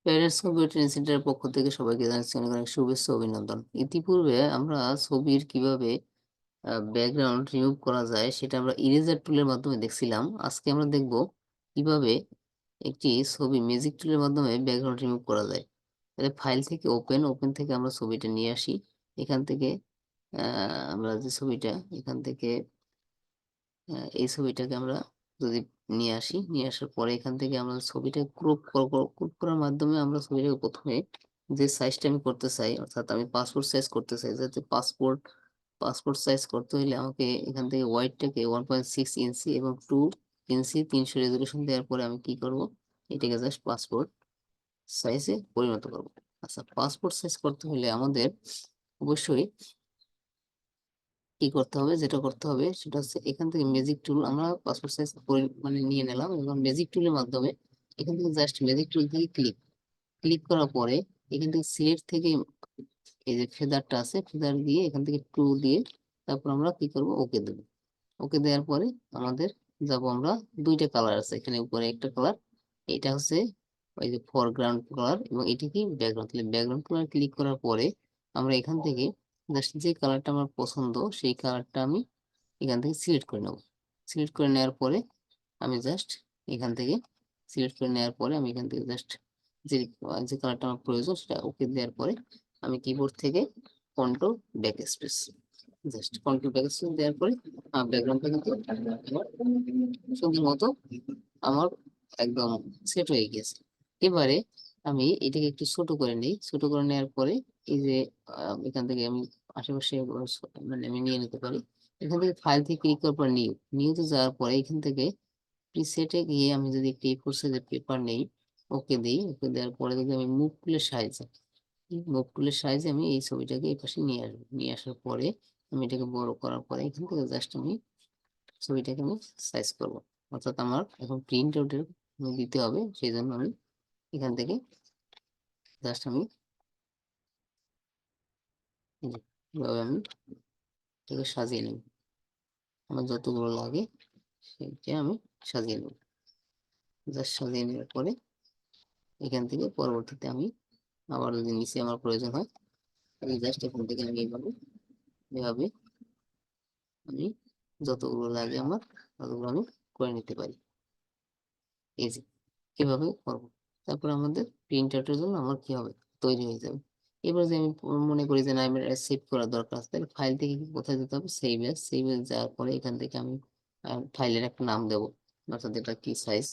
Parents computer ইনস্টিটিউটের পক্ষ থেকে সবাইকে জানাচ্ছি অনেক অনেক শুভেচ্ছা অভিনন্দন। ইতিপূর্বে আমরা ছবির কিভাবে ব্যাকগ্রাউন্ড রিমুভ করা যায় সেটা আমরা ইরেজার টুলের মাধ্যমে দেখছিলাম। আজকে আমরা দেখব কিভাবে একটি ছবি ম্যাজিক টুলের মাধ্যমে ব্যাকগ্রাউন্ড রিমুভ করা যায়। তাহলে ফাইল থেকে ওপেন থেকে আমরা ছবিটা নিয়ে আসি। এখান থেকে আমরা যে ছবিটা এখান থেকে এই ছবিটাকে আমরা যদি নিয়ে আসি, নিয়ে আসার পরে এখান থেকে আমরা ছবিটা ক্রপ করার মাধ্যমে আমরা ছবিটাকে প্রথমে যে সাইজটা আমি করতে চাই, অর্থাৎ আমি পাসপোর্ট সাইজ করতে চাই, যাতে পাসপোর্ট সাইজ করতে হলে আমাকে এখান থেকে ওয়াইডটাকে 1.6 ইঞ্চি এবং 2 ইঞ্চি 300 রেজলিউশন দেওয়ার পরে আমি কি করব, এটাকে জাস্ট পাসপোর্ট সাইজে পরিণত করব। আচ্ছা, পাসপোর্ট সাইজ করতে হলে আমাদের অবশ্যই কি করতে হবে, যেটা করতে হবে সেটা হচ্ছে এখান থেকে ম্যাজিক টুল আমরা পাসপোর্ট সাইজ মানে নিয়ে নিলাম এবং ম্যাজিক টুলের মাধ্যমে এখান থেকে জাস্ট ম্যাজিক টুল থেকে ক্লিক ক্লিক করার পরে এখান থেকে সিলেক্ট থেকে এই যে ফেদারটা আছে, ফেদার দিয়ে এখান থেকে টু দিয়ে তারপর আমরা কি করব, ওকে দেব। ওকে দেওয়ার পরে আমাদের যাব আমরা দুইটা কালার আছে এখানে, উপরে একটা কালার, এটা হচ্ছে ওই যে ফরগ্রাউন্ড কালার এবং এটি কি ব্যাকগ্রাউন্ড। তাহলে ব্যাকগ্রাউন্ড কালার ক্লিক করার পরে আমরা এখান থেকে জাস্ট যে কালারটা আমার পছন্দ সেই কালারটা আমি এখান থেকে সিলেক্ট করে নেব। সিলেক্ট করে নেওয়ার পরে আমি জাস্ট এখান থেকে সিলেক্ট করে নেওয়ার পরে আমি এখান থেকে জাস্ট যে যে কালারটা আমার প্রয়োজন সেটা ওকে দেওয়ার পরে আমি কিবোর্ড থেকে control back space, just control back space দেওয়ার পরে ব্যাকগ্রাউন্ডটা কিন্তু আমার সুন্দর মতো আমার একদম সেট হয়ে গেছে। এবারে আমি এটাকে একটু ছোট করে নিই, ছোট করে নেওয়ার পরে এই যে এখান থেকে আমি আশেপাশে মানে আমি নিয়ে নিতে পারি। এখান থেকে ফাইল থেকে ক্লিক করার পর নিউতে যাওয়ার পরে এখান থেকে প্রিসেটে গিয়ে আমি যদি একটি এ4 সাইজের পেপার নেই, ওকে দিই। ওকে দেওয়ার পরে যদি আমি মুভ টুলের সাহায্যে আমি এই ছবিটাকে এই পাশে নিয়ে আসবো। নিয়ে আসার পরে আমি এটাকে বড় করার পরে এখান থেকে জাস্ট আমি ছবিটাকে আমি সাইজ করব। অর্থাৎ আমার এখন প্রিন্ট আউটের দিতে হবে, সেই জন্য আমি এখান থেকে জাস্ট আমি এভাবে আমি এটাকে সাজিয়ে নেব। আমার যতগুলো লাগে সেটা আমি সাজিয়ে নেব। জাস্ট সাজিয়ে নেওয়ার পরে এখান থেকে পরবর্তীতে আমি আবার যদি নিচে আমার প্রয়োজন হয় আমি জাস্ট এখান থেকে আমি এইভাবে এভাবে আমি যতগুলো লাগে আমার ততগুলো আমি করে নিতে পারি। এই যে এভাবে করবো। তারপর আমাদের প্রিন্ট আউটের জন্য আমার কি হবে, তৈরি হয়ে যাবে। এবার যে আমি মনে করি যে না আমার সেভ করার দরকার আছে, তাহলে ফাইল থেকে কোথায় যেতে হবে, সেভ এস যাওয়ার পরে এখান থেকে আমি ফাইলের একটা নাম দেবো, অর্থাৎ এটা কি সাইজ,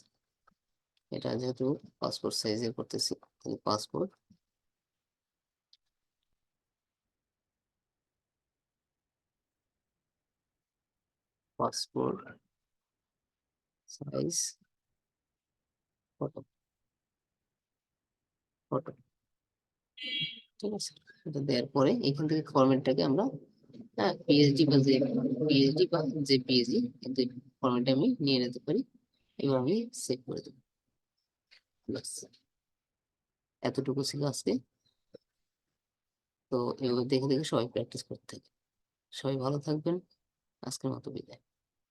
এটা যেহেতু পাসপোর্ট সাইজে করতেছি তাহলে passport passport size photo photo ঠিক আছে। এটা দেওয়ার পরে এখান থেকে ফরম্যাটটাকে আমরা পিএইচডি বা জেপিইজি কিন্তু ফরম্যাটে আমি নিয়ে নিতে পারি এবং আমি সেভ করে দেবো। ব্যাস, এতটুকু ছিল আজকে। তো এভাবে দেখে দেখে সবাই প্র্যাকটিস করতে থাকে। সবাই ভালো থাকবেন, আজকের মতো বিদায়।